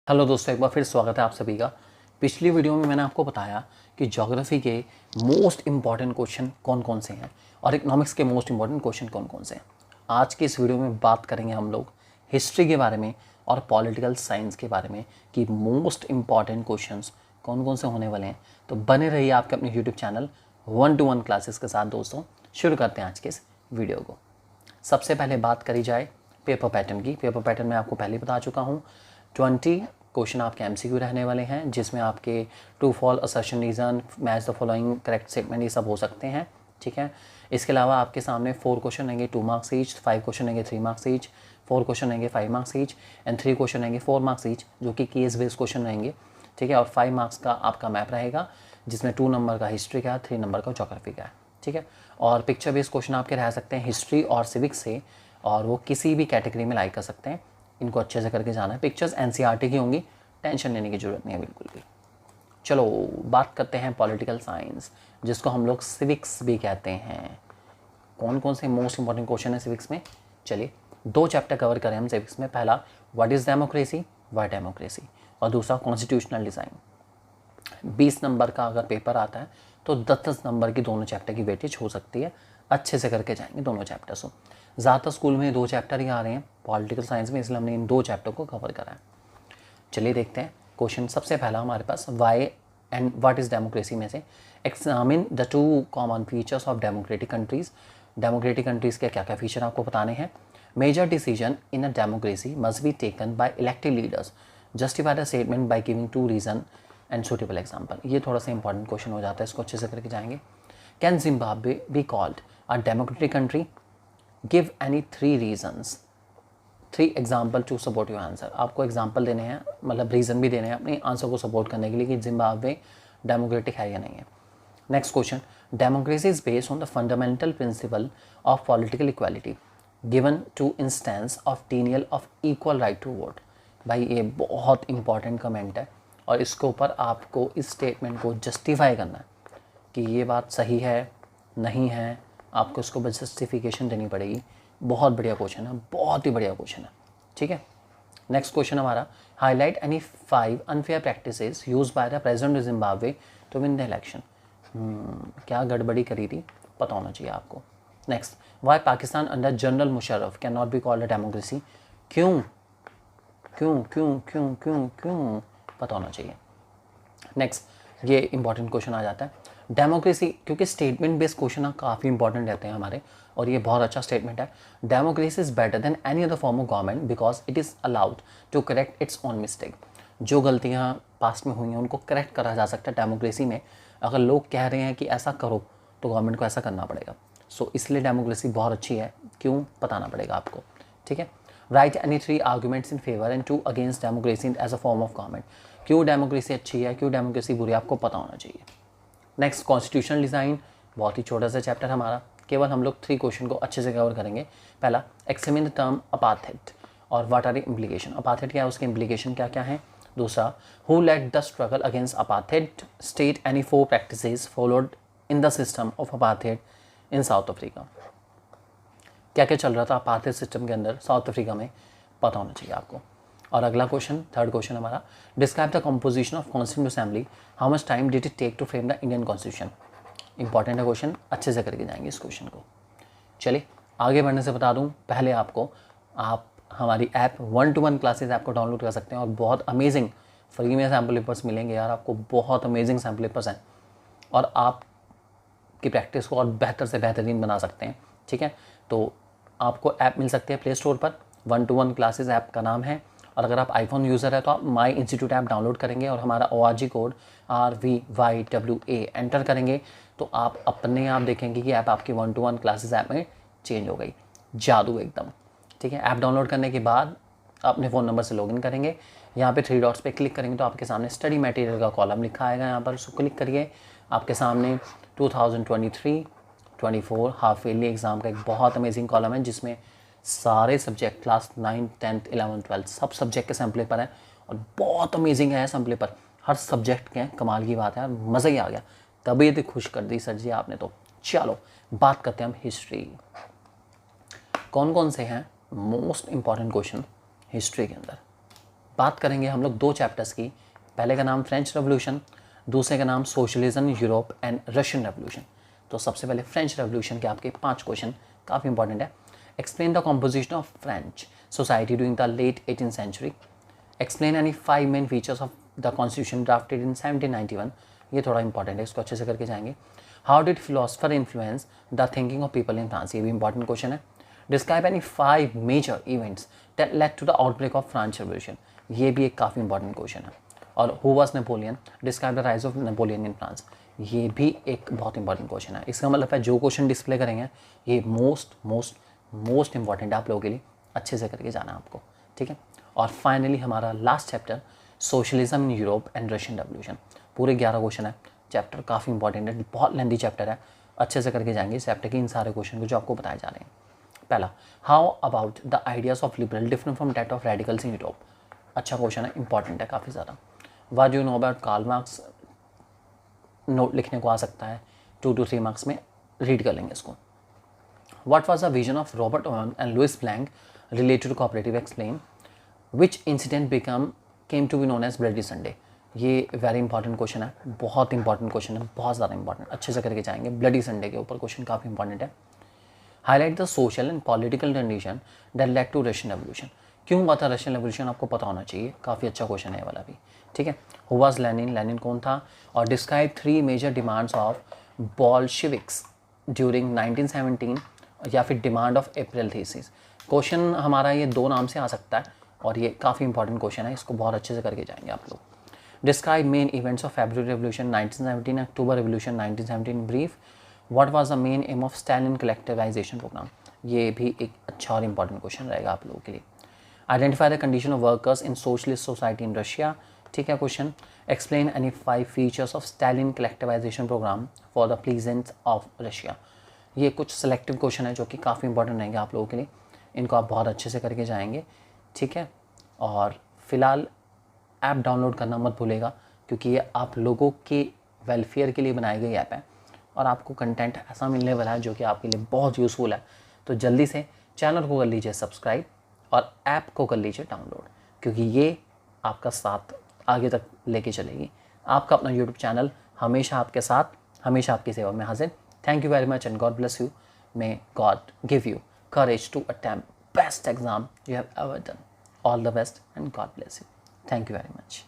Hello दोस्तों, एक बार फिर स्वागत है आप सभी का। पिछली वीडियो में मैंने आपको बताया कि ज्योग्राफी के मोस्ट इम्पॉर्टेंट क्वेश्चन कौन कौन से हैं और इकोनॉमिक्स के मोस्ट इम्पॉर्टेंट क्वेश्चन कौन कौन से हैं। आज की इस वीडियो में बात करेंगे हम लोग हिस्ट्री के बारे में और पॉलिटिकल साइंस के बारे में कि मोस्ट इम्पॉर्टेंट क्वेश्चंस कौन कौन से होने वाले हैं। तो बने रहिए आपके अपने यूट्यूब चैनल 1-to-1 क्लासेस के साथ। दोस्तों शुरू करते हैं आज के इस वीडियो को। सबसे पहले बात करी जाए पेपर पैटर्न की। पेपर पैटर्न मैं आपको पहले बता चुका हूँ। 20 क्वेश्चन आपके एमसीक्यू रहने वाले हैं, जिसमें आपके true false, assertion, reason, match the following, correct statement, ये सब हो सकते हैं। ठीक है। इसके अलावा आपके सामने 4 क्वेश्चन रहेंगे 2 मार्क्स ईच, 5 क्वेश्चन रहेंगे 3 मार्क्स ईच, 4 क्वेश्चन रहेंगे 5 मार्क्स ईच एंड 3 क्वेश्चन रहेंगे 4 मार्क्स ईच, जो कि केस बेस्ड क्वेश्चन रहेंगे। ठीक है। और 5 मार्क्स का आपका मैप रहेगा, जिसमें 2 नंबर का हिस्ट्री का है, 3 नंबर का ज्योग्राफी का है। ठीक है। और पिक्चर बेस्ड क्वेश्चन आपके रह सकते हैं हिस्ट्री और सिविक्स से, और वो किसी भी कैटेगरी में लाइक कर सकते हैं। इनको अच्छे से करके जाना है। पिक्चर्स एनसीईआरटी की होंगी, टेंशन लेने की ज़रूरत नहीं है बिल्कुल भी। चलो बात करते हैं पॉलिटिकल साइंस, जिसको हम लोग सिविक्स भी कहते हैं। कौन कौन से मोस्ट इंपॉर्टेंट क्वेश्चन है सिविक्स में। चलिए 2 चैप्टर कवर करें हम सिविक्स में। पहला what is democracy, Y democracy, और दूसरा कॉन्स्टिट्यूशनल डिज़ाइन। 20 नंबर का अगर पेपर आता है तो 10-10 नंबर की दोनों चैप्टर की वेटेज हो सकती है। अच्छे से करके जाएंगे दोनों चैप्टर्स को। ज़्यादातर स्कूल में 2 चैप्टर ही आ रहे हैं पॉलिटिकल साइंस में, इसलिए हमने इन 2 चैप्टर को कवर करा है। चलिए देखते हैं क्वेश्चन। सबसे पहला हमारे पास why and what is democracy में से examine the 2 common features of democratic countries. Democratic countries के क्या क्या फीचर आपको बताने हैं। Major decision in a democracy must be taken by elected leaders, justify the statement by giving 2 reason and suitable example. ये थोड़ा सा इंपॉर्टेंट क्वेश्चन हो जाता है, इसको अच्छे से करके जाएंगे। Can Zimbabwe be called a democratic country, give any 3 reasons, 3 example to support your answer. आपको एग्जाम्पल देने हैं, मतलब रीज़न भी देने हैं अपने आंसर को सपोर्ट करने के लिए कि जिम्बाब्वे डेमोक्रेटिक है या नहीं है। Next question, democracy is based on the fundamental principle of political equality, given two instance of denial of equal right to vote. भाई ये बहुत इंपॉर्टेंट कमेंट है, और इसके ऊपर आपको इस स्टेटमेंट को जस्टिफाई करना है कि ये बात सही है नहीं है। आपको इसको बस जस्टिफिकेशन देनी पड़ेगी। बहुत बढ़िया क्वेश्चन है, बहुत ही बढ़िया क्वेश्चन है। ठीक है। नेक्स्ट क्वेश्चन हमारा, highlight any 5 unfair practices use by the president of Zimbabwe to win the election. क्या गड़बड़ी करी थी, पता होना चाहिए आपको। Next, why Pakistan under general Musharraf can not be called a democracy. क्यों क्यों क्यों क्यों क्यों क्यों पता होना चाहिए। नेक्स्ट, ये इंपॉर्टेंट क्वेश्चन आ जाता है डेमोक्रेसी, क्योंकि स्टेटमेंट बेस्ड क्वेश्चन काफ़ी इंपॉर्टेंट रहते हैं हमारे, और ये बहुत अच्छा स्टेटमेंट है। Democracy is better than any other form of government because it is allowed to correct its own mistake. जो गलतियाँ पास्ट में हुई हैं उनको करेक्ट करा जा सकता है डेमोक्रेसी में। अगर लोग कह रहे हैं कि ऐसा करो तो गवर्नमेंट को ऐसा करना पड़ेगा। सो इसलिए डेमोक्रेसी बहुत अच्छी है। क्यों, बताना पड़ेगा आपको। ठीक है। Write any 3 arguments in favour and 2 against democracy as a form of government. क्यों डेमोक्रेसी अच्छी है, क्यों डेमोक्रेसी बुरी है, आपको पता होना चाहिए। नेक्स्ट, कॉन्स्टिट्यूशनल डिज़ाइन, बहुत ही छोटा सा चैप्टर हमारा। केवल हम लोग 3 क्वेश्चन को अच्छे से कवर करेंगे। पहला, एक्समिन द टर्म अपार्थाइड और what are the implication. Apartheid क्या है, उसके इम्प्लीकेशन क्या क्या हैं। दूसरा, who led the struggle against apartheid, state any 4 practices followed in the system of apartheid in South Africa. क्या क्या चल रहा था अपार्थाइड सिस्टम के अंदर साउथ अफ्रीका में, पता होना चाहिए आपको। और अगला क्वेश्चन, थर्ड क्वेश्चन हमारा, describe the composition of constituent assembly, how much time did it take to frame the Indian constitution. Important है क्वेश्चन, अच्छे से करके जाएंगे इस क्वेश्चन को। चलिए आगे बढ़ने से बता दूं पहले आपको, आप हमारी ऐप 1-to-1 क्लासेज ऐप को डाउनलोड कर सकते हैं, और बहुत अमेजिंग फ्री में सैम्पल पेपर्स मिलेंगे यार आपको, बहुत अमेजिंग सैम्पल पेपर्स हैं, और आप की प्रैक्टिस को और बेहतर से बेहतरीन बना सकते हैं। ठीक है। तो आपको ऐप मिल सकती है प्ले स्टोर पर, 1-to-1 क्लासेज ऐप का नाम है। और अगर आप आईफोन यूज़र है तो आप माई इंस्टीट्यूट ऐप डाउनलोड करेंगे और हमारा ORG कोड RVYWA एंटर करेंगे तो आप अपने आप देखेंगे कि ऐप आपकी 1-to-1 क्लासेस ऐप में चेंज हो गई। जादू एकदम। ठीक है। ऐप डाउनलोड करने के बाद अपने फ़ोन नंबर से लॉगिन करेंगे। यहाँ पे 3 डॉट्स पे क्लिक करेंगे तो आपके सामने स्टडी मटेरियल का कॉलम लिखा आएगा, यहाँ पर उसको क्लिक करिए। आपके सामने 2023-24 हाफ ईयरली एग्ज़ाम का एक बहुत अमेजिंग कॉलम है, जिसमें सारे subject class 9, 10th, 11th, 12th सब सब्जेक्ट के सैम्पल पेपर हैं, और बहुत अमेजिंग है सैम्पल पेपर, हर सब्जेक्ट के। कमाल की बात है, मज़ा ही आ गया, तबीयत खुश कर दी सर जी आपने तो। चलो बात करते हैं हम हिस्ट्री। कौन कौन से हैं मोस्ट इंपॉर्टेंट क्वेश्चन हिस्ट्री के अंदर। बात करेंगे हम लोग 2 चैप्टर्स की। पहले का नाम फ्रेंच रेवोल्यूशन, दूसरे का नाम socialism in Europe and Russian revolution. तो सबसे पहले फ्रेंच रेवोल्यूशन के आपके 5 क्वेश्चन काफ़ी इंपॉर्टेंट है। Explain the composition of French society during the late 18th century. Explain any 5 main features of the constitution drafted in 1791। ये थोड़ा इंपॉर्टेंट है, इसको अच्छे से करके जाएंगे। How did philosopher influence the thinking of people in France, ये भी इंपॉर्टेंट क्वेश्चन है। Describe any 5 major events that led to the outbreak of French revolution, ये भी एक काफ़ी इंपॉर्टेंट क्वेश्चन है। और who was Napoleon, describe the rise of Napoleon in France, ये भी एक बहुत इंपॉर्टेंट क्वेश्चन है। इसका मतलब है जो क्वेश्चन डिस्प्ले करेंगे ये मोस्ट इंपॉर्टेंट है आप लोगों के लिए, अच्छे से करके जाना है आपको, ठीक है। और फाइनली हमारा last chapter socialism in Europe and Russian revolution, पूरे 11 क्वेश्चन है। चैप्टर काफ़ी इंपॉर्टेंट है, बहुत लेंथी चैप्टर है, अच्छे से करके जाएंगे इस चैप्टर के इन सारे क्वेश्चन को जो आपको बताए जा रहे हैं। पहला, how about the ideas of liberal different from that of radicals in Europe, अच्छा क्वेश्चन है, इंपॉर्टेंट है काफ़ी ज़्यादा। What do you know about Karl Marx, note लिखने को आ सकता है, 2 to 3 मार्क्स में रीड कर लेंगे इसको। What was the vision of Robert Owen and Louis Blanc related to cooperative, explain which incident came to be known as bloody Sunday, ये very important question है, बहुत इंपॉर्टेंट क्वेश्चन है, बहुत ज़्यादा इंपॉर्टेंट, अच्छे से करके जाएंगे। ब्लडी संडे के ऊपर क्वेश्चन काफ़ी इंपॉर्टेंट है। Highlight the social and political condition that led to Russian revolution, क्यों हुआ था रशियन रेवोल्यूशन, आपको पता होना चाहिए, काफ़ी अच्छा क्वेश्चन है ये वाला भी, ठीक है। हु वाज लेनिन, लेनिन कौन था। और describe 3 major demands of Bolsheviks during 1917, या फिर demand of April thesis. Question हमारा ये 2 नाम से आ सकता है और ये काफ़ी इंपॉर्टेंट क्वेश्चन है, इसको बहुत अच्छे से करके जाएंगे आप लोग। Describe main events of February revolution 1917, October revolution 1917 brief. What was the main aim of Stalin collectivisation programme, ये भी एक अच्छा और इंपॉर्टेंट क्वेश्चन रहेगा आप लोगों के लिए। Identify the condition of workers in socialist society in Russia, ठीक है question. Explain any 5 features of Stalin collectivisation programme for the peasants of Russia, ये कुछ सेलेक्टिव क्वेश्चन है जो कि काफ़ी इंपॉर्टेंट रहेंगे आप लोगों के लिए, इनको आप बहुत अच्छे से करके जाएंगे, ठीक है। और फिलहाल ऐप डाउनलोड करना मत भूलेगा, क्योंकि ये आप लोगों के वेलफेयर के लिए बनाई गई ऐप है और आपको कंटेंट ऐसा मिलने वाला है जो कि आपके लिए बहुत यूज़फुल है। तो जल्दी से चैनल को कर लीजिए सब्सक्राइब और ऐप को कर लीजिए डाउनलोड, क्योंकि ये आपका साथ आगे तक लेके चलेगी। आपका अपना यूट्यूब चैनल हमेशा आपके साथ, हमेशा आपकी सेवा में हाजिर। Thank you very much and God bless you. May God give you courage to attempt best exam you have ever done. All the best and God bless you. Thank you very much.